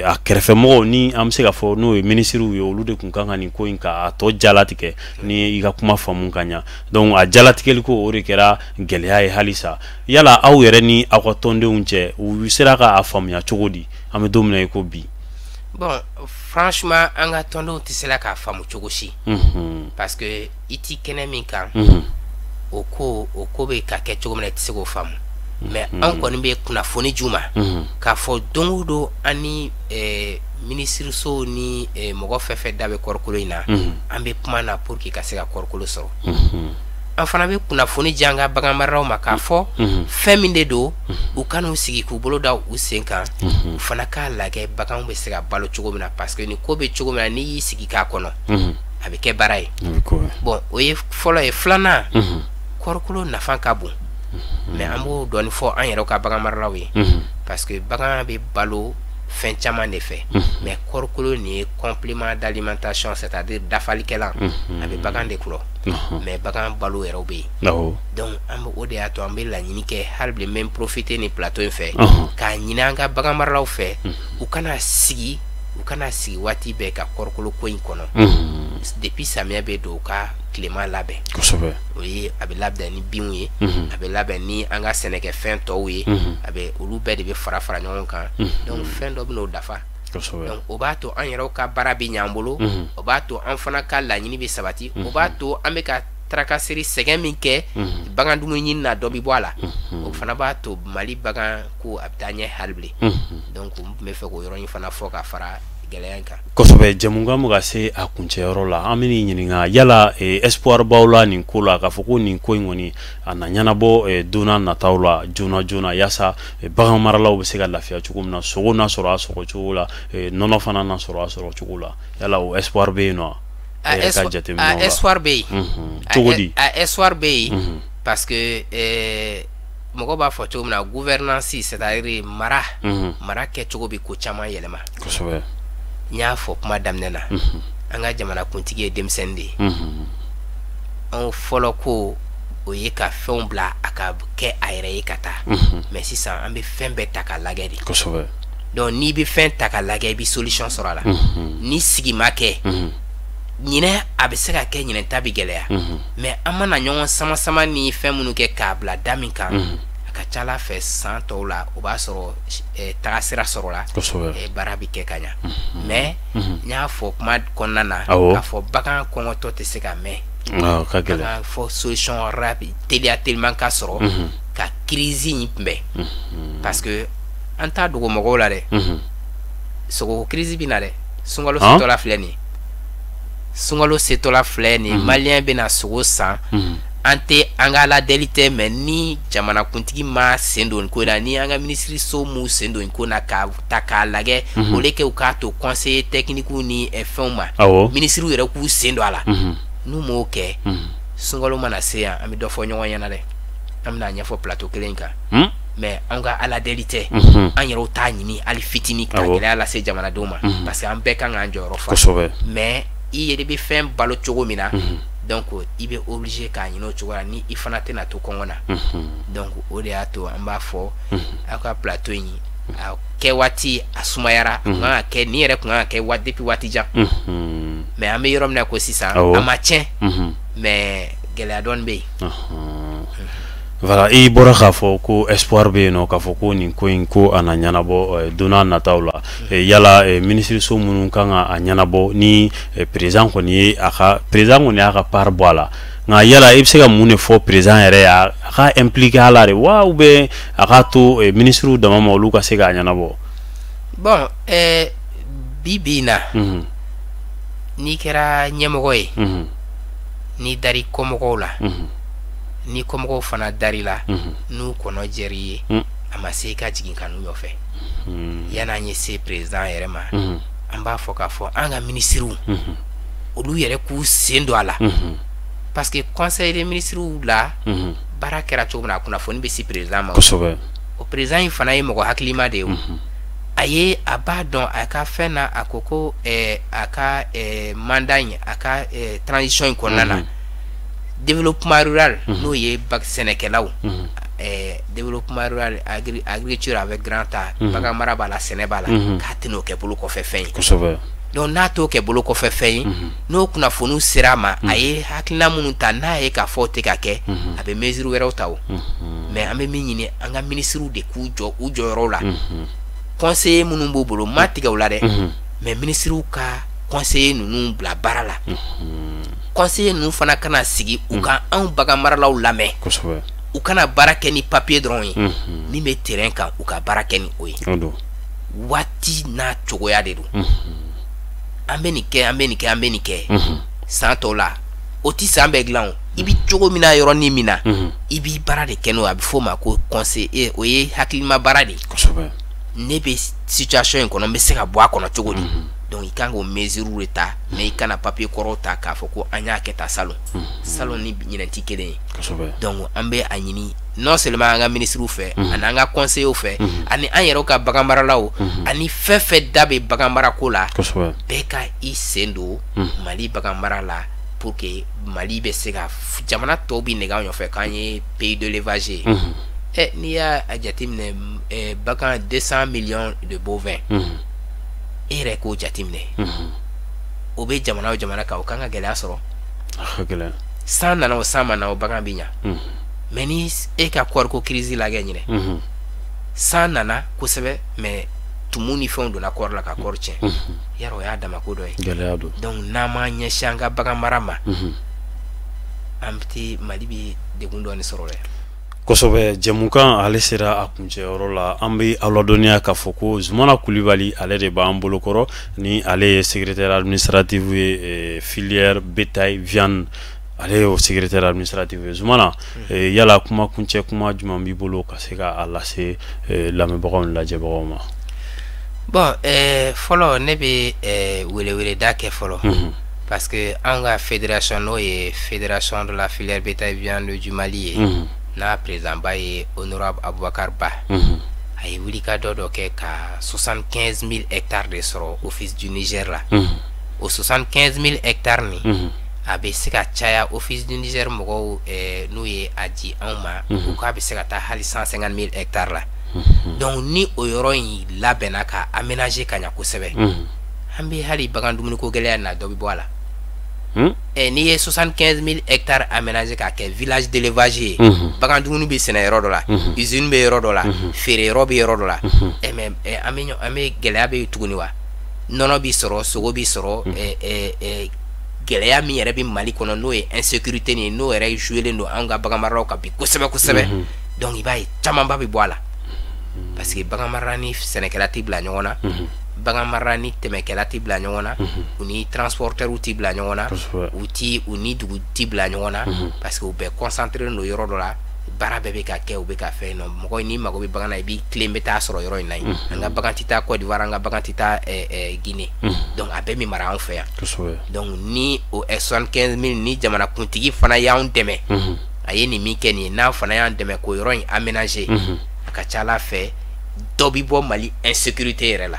a kɛrɛfɛmɔgɔw ni an bɛ se ka fɔ n'o ye ministriw ye olu de kun kan ka nin ko in ka tɔ jalatigɛ ni i ka kuma faamu ka ɲa donc a jalatigɛli ko o de kɛra gɛlɛya ye halisa yala aw yɛrɛ ni aw ka tɔndenw cɛ u sera ka a faamuya cogo di an bɛ don min na i ko bi bon franchement an ka tɔndenw tɛ se la k'a faamu cogo si parce que i ti kɛnɛ min kan o ko bɛ ka kɛ cogo min na i tɛ se k'o faamu mais an kɔni bɛ kunnafoni d'u ma k'a fɔ don o don an ni minisiriso ni mɔgɔ fɛn fɛn da bɛ kɔrikolo in na an bɛ kuma na pour que ka se ka kɔrikolo sɔrɔ an fana bɛ kunnafoni di an ka bagan maralaw ma k'a fɔ fɛn min de don u kan'u sigi k'u bolo da u sen kan u fana k'a lajɛ baganw bɛ se ka balo cogo min na parce que ni ko bɛ cogo min na n'i y'i sigi k'a kɔnɔ a bɛ kɛ baara ye bon o ye fɔlɔ ye filanan kɔrikolo nafa ka bon mais an b'o dɔɔni fɔ an yɛrɛ ka bagan maralaw ye parce que bagan bɛ balo fɛn caman de fɛ mais kɔrikolo nin ye complément d'alimentation c'est-à-dire dafalikɛlan a bɛ bagan de kulɔ mais bagan balo yɛrɛ bɛ yen donc an bɛ o de y'a to an bɛ laɲini kɛ hali bi n bɛ profiter ni plateau in fɛ k'a ɲini an ka bagan maralaw fɛ u kana sigi waati bɛɛ ka kɔrikolo ko in kɔnɔ depuis samiyɛ bɛ don u ka tilema labɛn kosɛbɛ o ye a bɛ labɛn ni binw ye a bɛ labɛn ni an ka sɛnɛkɛfɛn tɔw ye a bɛ olu bɛɛ de bɛ fara ɲɔgɔn kan donc fɛn dɔ bɛna o dafa donc o b'a to an yɛrɛw ka baara bɛ ɲ'an bolo o b'a to an fana ka laɲini bɛ sabati o b'a to an bɛ ka tarakaseri sɛgɛn min kɛ bagan dumuni ɲini na dɔ bɛ bɔ a la o fana b'a to Mali bagan ko a bɛ taa ɲɛ hali bilen donc n bɛ fɛ k'o yɔrɔ in fana fɔ ka fara gɛlɛya in kan kosɛbɛ jamukan bɛ ka se a kuncɛyɔrɔ la an bɛ n'i ɲininka yala espoir b'aw la nin ko la k'a fɔ ko nin ko in kɔni a na ɲɛnabɔ donna nataw la joona joona yaasa bagan maralaw bɛ se ka lafiya cogo min na sogo n'a sɔrɔ a sɔrɔ cogo la nɔnɔ fana n'a sɔrɔ a sɔrɔ cogo la yala o espoir bɛ yen nɔ a espoir bɛ yen cogo di a espoir bɛ yen parce que mɔgɔ b'a fɔ cogo min na gouvernance c'est-à-dire mara kɛcogo bɛ ko caman yɛlɛma kosɛbɛ n y'a fɔ kuma daminɛ na an ka jamana kuntigi ye denmisɛnnin de ye an fɔlɔ ko o ye ka fɛnw bila a ka kɛ a yɛrɛ ye ka taa mais sisan an bɛ fɛn bɛɛ ta ka lajɛ de kosɛbɛ donc n'i bɛ fɛn ta ka lajɛ i bɛ solution sɔrɔ a la ni sigi ma kɛ ɲinɛ a bɛ se ka kɛ ɲinɛ ta bɛ gɛlɛya mais an mana ɲɔgɔn sama sama ni fɛn minnu kɛ k'a bila da min kan a ka ca Ala fɛ san tɔw la o b'a sɔrɔ taga sira sɔrɔ la baara bi kɛ ka ɲa mais n y'a fɔ kuma kɔnɔna na k'a fɔ bagan kɔngɔtɔ tɛ se ka mɛn ka gɛlɛn fɔ solution rapide teliman ka sɔrɔ ka crise in kunbɛn parce que an t'a dogo mɔgɔw la dɛ sogo crise bi na dɛ sunkalo setɔla filɛ nin sunkalo setɔla filɛ nin malien bɛna sogo san an tɛ an ka ladeli tɛ mais ni jamanakuntigi ma sen don ko la ni an ka ministre so mu sen don ko na ka ta k'a lajɛ o le kɛ u k'a to conseiller technique ni fɛnw ma ministre yɛrɛ k'u sen don a la n'u m'o kɛ sunkalo mana se yan an bɛ dɔ fɔ ɲɔgɔn ɲɛna dɛ an bɛna ɲɛfɔ plateau kelen kan mais an ka aladeli tɛ an yɛrɛw t'a ɲini hali fitinin ka gɛlɛya lase jamanadenw ma parce que an bɛɛ kan k'an jɔyɔrɔ fa mais i yɛrɛ bɛ fɛn balo cogo min na donc i bɛ obligé k'a ɲini o cogo la ni i fana tɛna to kɔngɔ na donc o de y'a to an b'a fɔ aw ka plateau in a kɛ waati a sumayara a kun kan ka kɛ ni yɛrɛ kun kan ka kɛ depuis waati jan mais an bɛ yɔrɔ min na ko sisan a ma tiɲɛ mais gɛlɛya dɔɔni bɛ yen. Voilà, i bɔra k'a fɔ ko espoir bɛ yen nɔ k'a fɔ ko nin ko in ko a na ɲɛnabɔ don n'a nataw la yala ministre so minnu kan ka a ɲɛnabɔ ni président kɔni ye a ka président kɔni y'a ka part bɔ a la nka yala i bɛ se ka mun de fɔ président yɛrɛ a ka impliquer a la de wa ou bien a k'a to ministre dama ma olu ka se k'a ɲɛnabɔ. Bon bi na n'i kɛra ɲɛmɔgɔ ye n'i dari kɔmɔgɔw la ni kɔmɔgɔw fana dari la n'u kɔnɔ jɛri ye a ma se ka jigin kanu nɔfɛ yan'an ye se président yɛrɛ ma an b'a fɔ k'a fɔ an ka ministres olu yɛrɛ k'u sen don a la parce que conseil des ministres la baara kɛra cogo min na a kunnafoni bɛ si président ma o président in fana ye mɔgɔ hakilima de ye a ye a b'a dɔn a ka fɛn na a ko ko a ka mandat in a ka transition in kɔnɔna na développement rural n'o ye sɛnɛkɛlaw développement rural agriculture avec grand A bagan mara b'a la sɛnɛ b'a la k'a tɛ n'o kɛ bolo kɔfɛ fɛn ye donc n'a t'o kɛ bolo kɔfɛ fɛn ye n'o kunnafoniw sera a ma a ye hakilina minnu ta n'a ye k'a fɔ o tɛ ka kɛ a bɛ mesure wɛrɛw ta o mais an bɛ min ɲini an ka ministres de k'u jɔ u jɔyɔrɔw la conseiller minnu b'u bolo ma tigɛ u la dɛ mais ministres ka conseiller ninnu bila baara la conseiller ninnu fana kana sigi u ka anw bagan maralaw lamɛn u kana baara kɛ ni papier dɔrɔn ye min bɛ terrain kan u ka baara kɛ ni o ye waati n'a cogoya de don an bɛ nin kɛ an bɛ nin kɛ an bɛ nin kɛ san tɔw la o ti san bɛɛ dilan o i bi cogo min na yɔrɔnin min na i b'i baara de kɛ n'o a bɛ f'o ma ko conseiller o ye hakilima baara de ye ne bɛ situation in kɔnɔ n bɛ se ka bɔ a kɔnɔ cogo di donc i kan k'o mesure de ta mais i kana papier kɔrɔw ta k'a fɔ ko an y'a kɛ tan salon salon ni ɲinɛ ti kelen ye donc an bɛ a ɲini non seulement an ka ministres fɛ ani an ka conseillers fɛ ani an yɛrɛw ka bagan maralaw ani fɛn fɛn da bɛ bagan marako la bɛɛ ka i sen don Mali bagan mara la pour que Mali bɛ se ka jamana tɔw bɛ nɛgɛ an ɲɔfɛ k'an ye pays de l'élevage ye n'i y'a jateminɛ bagan 200 millions de bovins e yɛrɛ k'o jateminɛ o bɛ jamana o jamana kan o kan ka gɛlɛya sɔrɔ san nana o san ma na o bagan bɛ ɲa mais ni e ka kɔɔriko crise lajɛ ɲinɛ san nana kosɛbɛ mais tumu ni fɛnw donna kɔɔri la ka kɔɔri tiɲɛ yɛrɛ o y'a dama ko dɔ ye donc n'an ma ɲɛsin an ka bagan mara ma an bɛ Mali bɛ degun dɔɔni sɔrɔ dɛ. Kosɛbɛ jɛmukan ale sera a kuncɛyɔrɔ la an bɛ aw ladɔnniya k'a fɔ ko Zumana Kulibali ale de b'an bolokɔrɔ ni ale ye secrétaire administratif ye filière bétail viande ale ye o secrétaire administratif ye Zumana yala kuma kuncɛ kuma jumɛn b'i bolo ka se k'a lase lamɛnbagaw ni lajɛbagaw ma. Bon fɔlɔ ne bɛ weleweleda kɛ fɔlɔ parce que an ka fédération n'o ye fédération de la filière bétail viande du Mali ye n'a président ba ye honorable Aboubacar Ba a ye wulikajɔ dɔ kɛ ka 75 000 hectares de sɔrɔ office du Niger la o 75 000 hectares ni a bɛ se ka caya office du Niger mɔgɔw n'u ye a di anw ma u k'a bɛ se ka taa hali 150 000 hectares la donc ni o yɔrɔ in labɛnna ka aménager ka ɲɛ kosɛbɛ an bɛ hali bagan dumuniko gɛlɛya na dɔ bɛ bɔ a la n'i ye 75 000 hectares aménagé k'a kɛ village d'élevage ye bagan dumuni bɛ sɛnɛ yɔrɔ dɔ la usine bɛ yɔrɔ dɔ la feere yɔrɔ bɛ yɔrɔ dɔ la mais an bɛ gɛlɛya bɛ tuguni wa nɔnɔ b'i sɔrɔ sogo b'i sɔrɔ gɛlɛya min yɛrɛ bɛ Mali kɔnɔ n'o ye insécurité nin n'o yɛrɛ jouelen don an ka bagan maralaw kan bi kosɛbɛ kosɛbɛ donc i b'a ye camanba bɛ bɔ a la parce que bagan marala ni sɛnɛkɛla tɛ bila ɲɔgɔn na bagan marala ni tɛmɛkɛla tɛ bila ɲɔgɔn na u ni transporteurs tɛ bila ɲɔgɔn na u ni dugu tɛ bila ɲɔgɔn na parce que u bɛɛ concentré don yɔrɔ dɔ la baara bɛɛ bɛ ka kɛ u bɛ ka fɛn nɔ mɔgɔ n'i mago bɛ bagan na i b'i tilen bɛ taa sɔrɔ yɔrɔ in na yen an ka bagan tɛ taa Côte d'Ivoire an ka bagan tɛ taa Guinée donc a bɛɛ bɛ mara anw fɛ yan donc ni o 75 000 ni jamanakuntigi fana y'anw dɛmɛ a ye nin min kɛ nin ye n'a fana y'an dɛmɛ k'o yɔrɔ in aménager a ka ca Ala fɛ dɔ bɛ bɔ Mali insécurité yɛrɛ la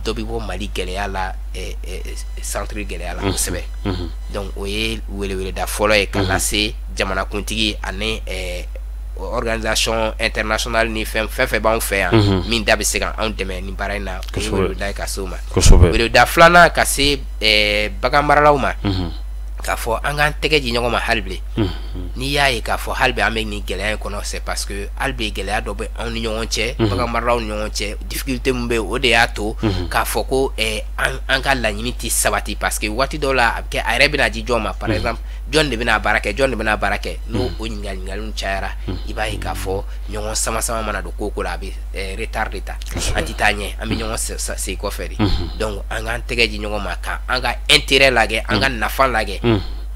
dɔ bɛ bɔ Mali gɛlɛya la centre gɛlɛya la kosɛbɛ donc o ye weleweleda fɔlɔ ye ka lase jamanakuntigi ani organisation internationale ni fɛn fɛn b'anw fɛ yan min da bɛ se ka anw dɛmɛ nin baara in na o ye weleweleda ye ka se o ma weleweleda filanan ka se bagan maralaw ma k'a fɔ an k'an tɛgɛ di ɲɔgɔn ma hali bi n'i y'a ye k'a fɔ hali bi an bɛ nin gɛlɛya in kɔnɔ c'est parce que hali bi gɛlɛya dɔ bɛ anw ni ɲɔgɔn cɛ bagan maralaw ni ɲɔgɔn cɛ difficulté min bɛ yen o de y'a to k'a fɔ ko an ka laɲini tɛ sabati parce que waati dɔw la a bɛ kɛ a yɛrɛ bɛna di jɔn ma par exemple jɔn de bɛna baara kɛ jɔn de bɛna baara kɛ n'o o ɲininkaliw cayara i b'a ye k'a fɔ ɲɔgɔn sama sama mana don ko la a bɛ retard de ta an tɛ taa ɲɛ an bɛ ɲɔgɔn segin kɔfɛ de donc an k'an tɛgɛ di ɲɔgɔn ma ka an ka intérêt lajɛ an ka nafa lajɛ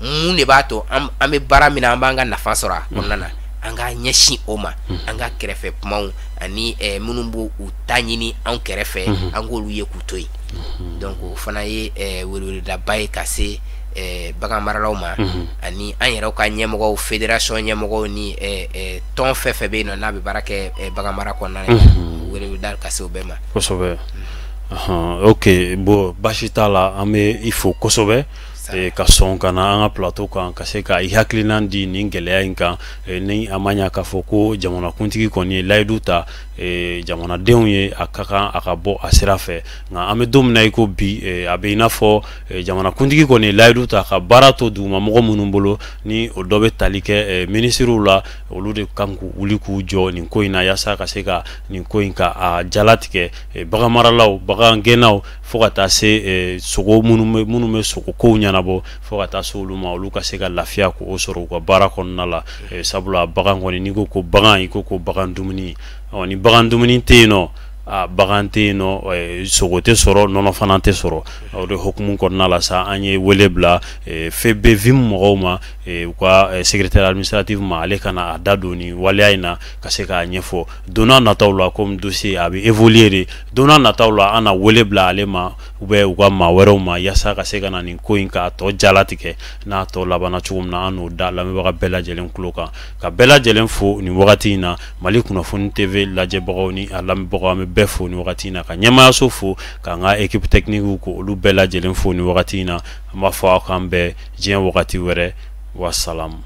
mun de b'a to an bɛ baara min na an b'an ka nafa sɔrɔ a kɔnɔna na an ka ɲɛsin o ma an ka kɛrɛfɛ kumaw ani minnu b'u ta ɲini an kɛrɛfɛ an k'olu ye k'u to yen donc o fana ye weleweleda ye ka se bagan maralaw ma ani an yɛrɛw ka ɲɛmɔgɔw fédération ɲɛmɔgɔw ni tɔn fɛn fɛn bɛ yen nɔ n'a bɛ baara kɛ bagan mara kɔnɔna na weleweleda ka se o bɛɛ ma kosɛbɛ ok bon baasi t'a la an bɛ i fo kosɛbɛ ka sɔn ka na an ka plateau kan ka se ka i hakilina di nin gɛlɛya in kan ni a ma ɲa k'a fɔ ko jamanakuntigi kɔni ye layidu ta jamanadenw ye a ka kan a ka bɔ a sira fɛ nka an bɛ don min na i ko bi a bɛ i n'a fɔ jamanakuntigi kɔni ye layidu ta ka baara to dugumamɔgɔ minnu bolo ni o dɔ bɛ tali kɛ minisiriw la olu de kan k'u wuli k'u jɔ nin ko in na yaasa ka se ka nin ko in ka a jalatigɛ bagan maralaw bagan gɛnnaw fo ka taa se sogo minnu bɛ sogo kow ɲɛnabɔ fo ka taa se olu ma olu ka se ka lafiya k'o sɔrɔ u ka baara kɔnɔna la sabula bagan kɔni n'i ko ko bagan i ko ko bagan dumuni ni bagan dumuni tɛ yen nɔ bagan tɛ yen nɔ sogo tɛ sɔrɔ nɔnɔ fana tɛ sɔrɔ o de hukumu kɔnɔna la sa an ye wele bila FBVIM mɔgɔw ma u ka secrétaire administratif ma ale kana a da don nin waleya in na ka se k'a ɲɛfɔ donna nataw la comme dossier a bɛ évoluer de donna nataw la an na wele bila ale ma ou bien u ka maa wɛrɛw ma yaasa ka se ka na nin ko in k'a tɔ jalatigɛ n'a tɔ labanna cogo min na an n'o da lamɛnbaga bɛɛ lajɛlen tulo kan ka bɛɛ lajɛlen fo nin wagati in na Mali kunnafoni TV lajɛbagaw ni a lamɛnbagaw an bɛ bɛɛ fo nin wagati in na ka ɲɛmaayaso fo k'an ka équipe technique ko olu bɛɛ lajɛlen fo nin wagati in na an b'a fɔ aw k'an bɛɛ diɲɛ wagati wɛrɛ wasalamu.